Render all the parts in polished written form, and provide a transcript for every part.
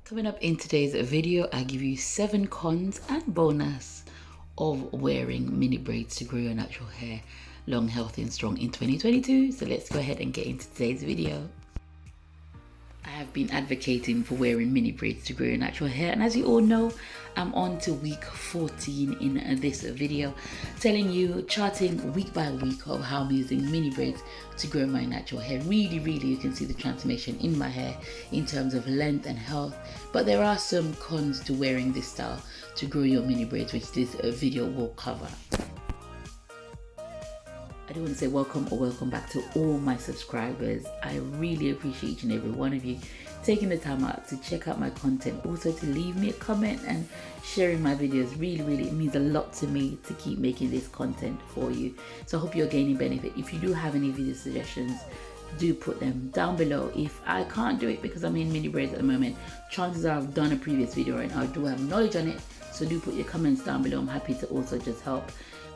Coming up in today's video, I give you 7 cons and bonus of wearing mini braids to grow your natural hair long, healthy and strong in 2022. So let's go ahead and get into today's video. I have been advocating for wearing mini braids to grow your natural hair, and as you all know, I'm on to week 14 in this video, telling you, charting week by week of how I'm using mini braids to grow my natural hair. Really, you can see the transformation in my hair in terms of length and health. But there are some cons to wearing this style to grow your mini braids, which this video will cover. I do want to say welcome back to all my subscribers. I really appreciate each and every one of you taking the time out to check out my content, also to leave me a comment and sharing my videos. Really, it means a lot to me to keep making this content for you. So I hope you're gaining benefit. If you do have any video suggestions, do put them down below. If I can't do it because I'm in mini braids at the moment, chances are I've done a previous video and I do have knowledge on it. So do put your comments down below. I'm happy to also just help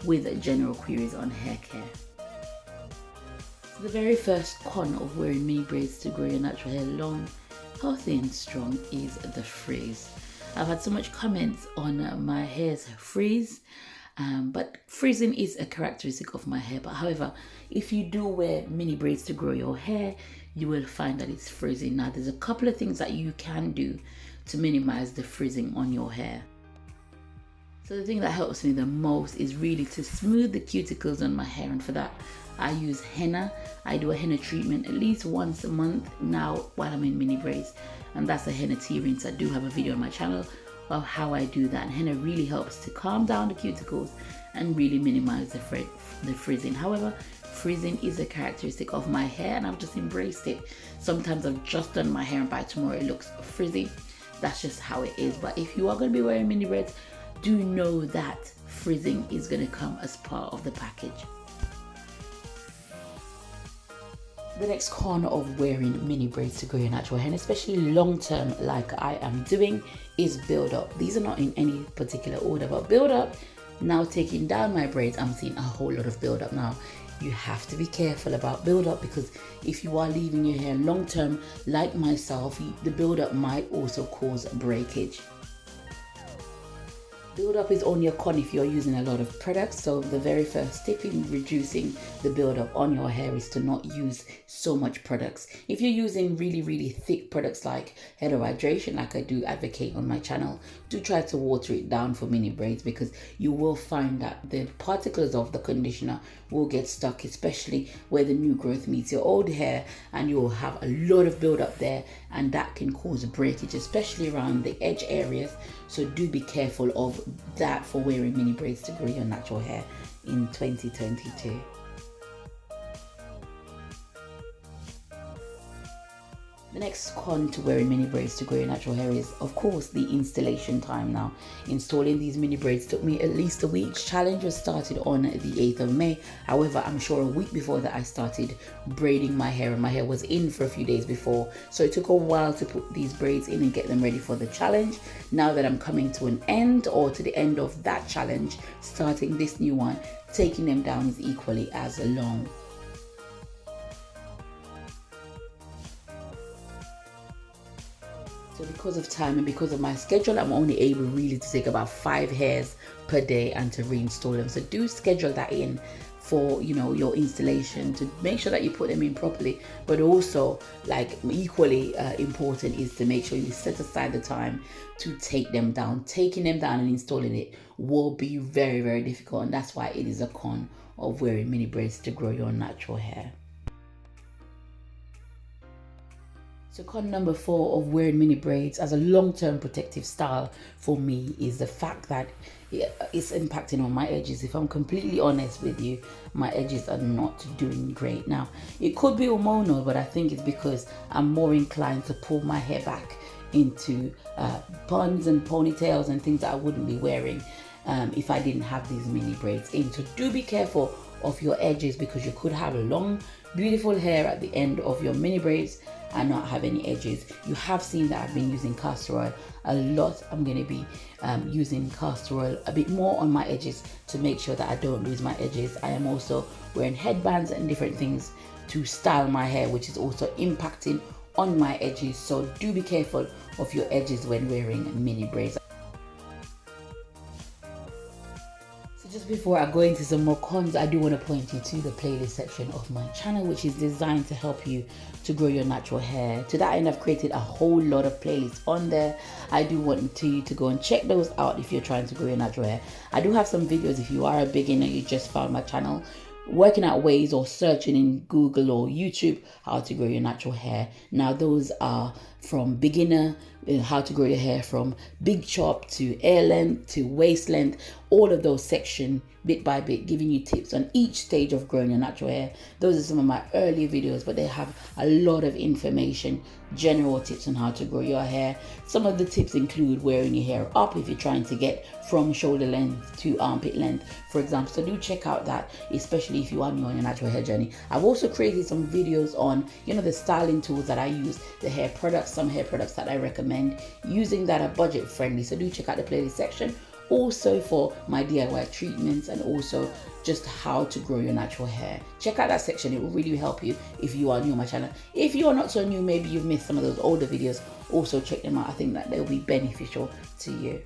with general queries on hair care. So the very first con of wearing mini braids to grow your natural hair long, healthy and strong is the frizz. I've had so much comments on my hair's frizz, but frizzing is a characteristic of my hair. But however, if you do wear mini braids to grow your hair, you will find that it's frizzing. Now there's a couple of things that you can do to minimize the frizzing on your hair. So the thing that helps me the most is really to smooth the cuticles on my hair, and for that I use henna. I do a henna treatment at least once a month now while I'm in mini braids, and that's a henna tea rinse. I do have a video on my channel of how I do that, and henna really helps to calm down the cuticles and really minimize the frizzing. However, frizzing is a characteristic of my hair and I've just embraced it. Sometimes I've just done my hair and by tomorrow it looks frizzy. That's just how it is. But if you are going to be wearing mini braids, do know that frizzing is going to come as part of the package. The next con of wearing mini braids to grow your natural hair, and especially long term like I am doing, is build up. These are not in any particular order, but build up. Now taking down my braids, I'm seeing a whole lot of build up now. You have to be careful about build up, because if you are leaving your hair long term like myself, the build up might also cause breakage. Build up is only a con if you're using a lot of products. So the very first tip in reducing the build up on your hair is to not use so much products. If you're using really thick products like hair hydration, like I do advocate on my channel, do try to water it down for mini braids, because you will find that the particles of the conditioner will get stuck, especially where the new growth meets your old hair, and you will have a lot of build up there, and that can cause breakage, especially around the edge areas. So do be careful of that for wearing mini braids to grow your natural hair in 2022. The next con to wearing mini braids to grow your natural hair is, of course, the installation time. Now, installing these mini braids took me at least a week. Challenge was started on the 8th of May. However, I'm sure a week before that I started braiding my hair, and my hair was in for a few days before. So it took a while to put these braids in and get them ready for the challenge. Now that I'm coming to an end, or to the end of that challenge, starting this new one, taking them down is equally as long. So because of time and because of my schedule, I'm only able really to take about 5 hairs per day and to reinstall them. So do schedule that in for, you know, your installation, to make sure that you put them in properly. But also, like, equally important is to make sure you set aside the time to take them down. Taking them down and installing it will be very difficult, and that's why it is a con of wearing mini braids to grow your natural hair. So con number 4 of wearing mini braids as a long-term protective style for me is the fact that it's impacting on my edges. If I'm completely honest with you, my edges are not doing great. Now, it could be hormonal, but I think it's because I'm more inclined to pull my hair back into buns and ponytails and things that I wouldn't be wearing if I didn't have these mini braids in. So do be careful of your edges, because you could have long, beautiful hair at the end of your mini braids and not have any edges. You have seen that I've been using castor oil a lot. I'm going to be using castor oil a bit more on my edges to make sure that I don't lose my edges. I am also wearing headbands and different things to style my hair, which is also impacting on my edges, so do be careful of your edges when wearing mini braids. Just before I go into some more cons, I do want to point you to the playlist section of my channel, which is designed to help you to grow your natural hair. To that end, I've created a whole lot of playlists on there. I do want you to go and check those out if you're trying to grow your natural hair. I do have some videos if you are a beginner, you just found my channel, working out ways or searching in Google or YouTube how to grow your natural hair. Now those are from beginner, how to grow your hair from big chop to air length to waist length, all of those sections bit by bit, giving you tips on each stage of growing your natural hair. Those are some of my earlier videos, but they have a lot of information, general tips on how to grow your hair. Some of the tips include wearing your hair up if you're trying to get from shoulder length to armpit length, for example. So do check out that, especially if you are new on your natural hair journey. I've also created some videos on, the styling tools that I use, the hair products, some hair products that I recommend using that are budget friendly. So do check out the playlist section. Also for my DIY treatments and also just how to grow your natural hair. Check out that section. It will really help you if you are new on my channel. If you are not so new, maybe you've missed some of those older videos, also check them out. I think that they'll be beneficial to you.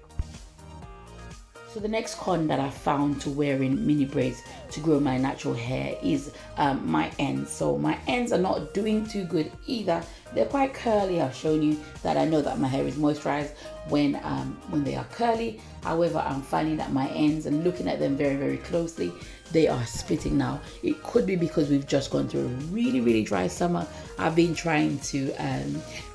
So the next con that I found to wearing mini braids to grow my natural hair is my ends. So my ends are not doing too good either. They're quite curly. I've shown you that I know that my hair is moisturized when they are curly. However, I'm finding that my ends, and looking at them very, very closely, they are splitting now. It could be because we've just gone through a really, really dry summer. I've been trying to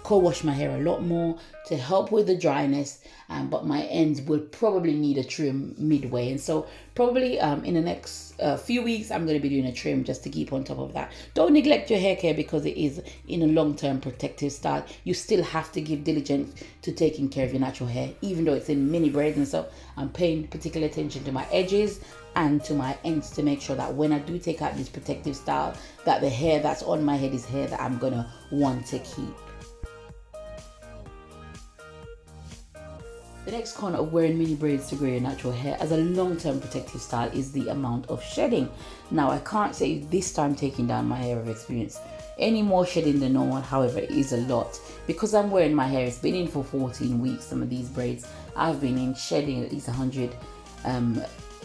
co-wash my hair a lot more to help with the dryness, but my ends will probably need a trim midway. And so probably in the next few weeks, I'm going to be doing a trim just to keep on top of that. Don't neglect your hair care because it is in a long-term protective style. You still have to give diligence to taking care of your natural hair, even though it's in mini braids. And so I'm paying particular attention to my edges and to my ends to make sure that when I do take out this protective style, that the hair that's on my head is hair that I'm going to want to keep. The next con of wearing mini braids to grow your natural hair as a long-term protective style is the amount of shedding. Now, I can't say this time taking down my hair I've experienced any more shedding than normal. However, it is a lot. Because I'm wearing my hair, it's been in for 14 weeks, some of these braids, I've been in shedding at least 100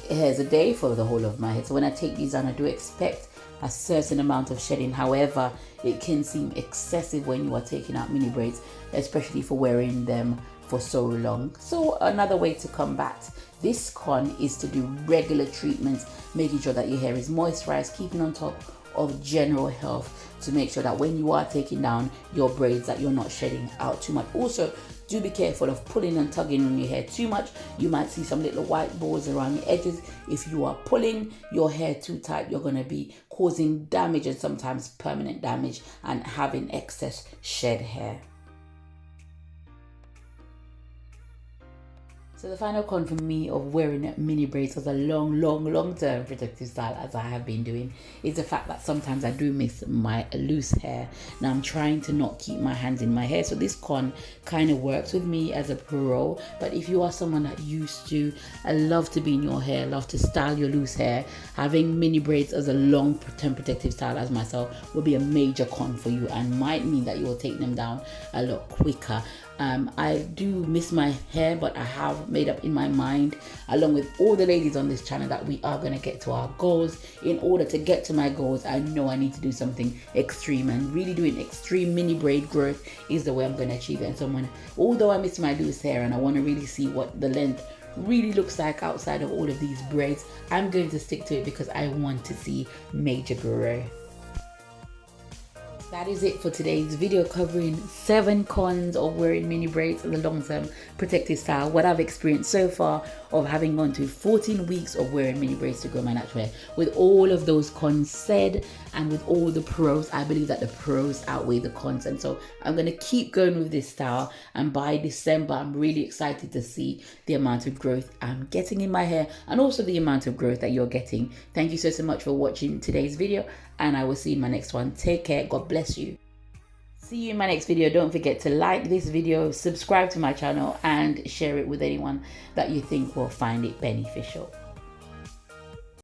hairs a day for the whole of my head. So when I take these down, I do expect a certain amount of shedding. However, it can seem excessive when you are taking out mini braids, especially for wearing them for so long. So another way to combat this con is to do regular treatments, making sure that your hair is moisturized, keeping on top of general health to make sure that when you are taking down your braids that you're not shedding out too much. Also, do be careful of pulling and tugging on your hair too much. You might see some little white balls around your edges. If you are pulling your hair too tight, you're going to be causing damage, and sometimes permanent damage, and having excess shed hair. So the final con for me of wearing mini braids as a long-term protective style, as I have been doing, is the fact that sometimes I do miss my loose hair. Now I'm trying to not keep my hands in my hair, so this con kind of works with me as a pro. But if you are someone that used to love to be in your hair, love to style your loose hair, having mini braids as a long-term protective style as myself will be a major con for you and might mean that you will take them down a lot quicker. I do miss my hair, but I have made up in my mind, along with all the ladies on this channel, that we are going to get to our goals. In order to get to my goals, I know I need to do something extreme, and really doing extreme mini braid growth is the way I'm going to achieve it. And so although I miss my loose hair and I want to really see what the length really looks like outside of all of these braids, I'm going to stick to it because I want to see major growth. That is it for today's video, covering 7 cons of wearing mini braids as a long-term protective style. What I've experienced so far of having gone through 14 weeks of wearing mini braids to grow my natural hair. With all of those cons said, and with all the pros, I believe that the pros outweigh the cons. And so I'm going to keep going with this style. And by December, I'm really excited to see the amount of growth I'm getting in my hair, and also the amount of growth that you're getting. Thank you so much for watching today's video, and I will see you in my next one. Take care. God bless you. See you in my next video. Don't forget to like this video, subscribe to my channel, and share it with anyone that you think will find it beneficial.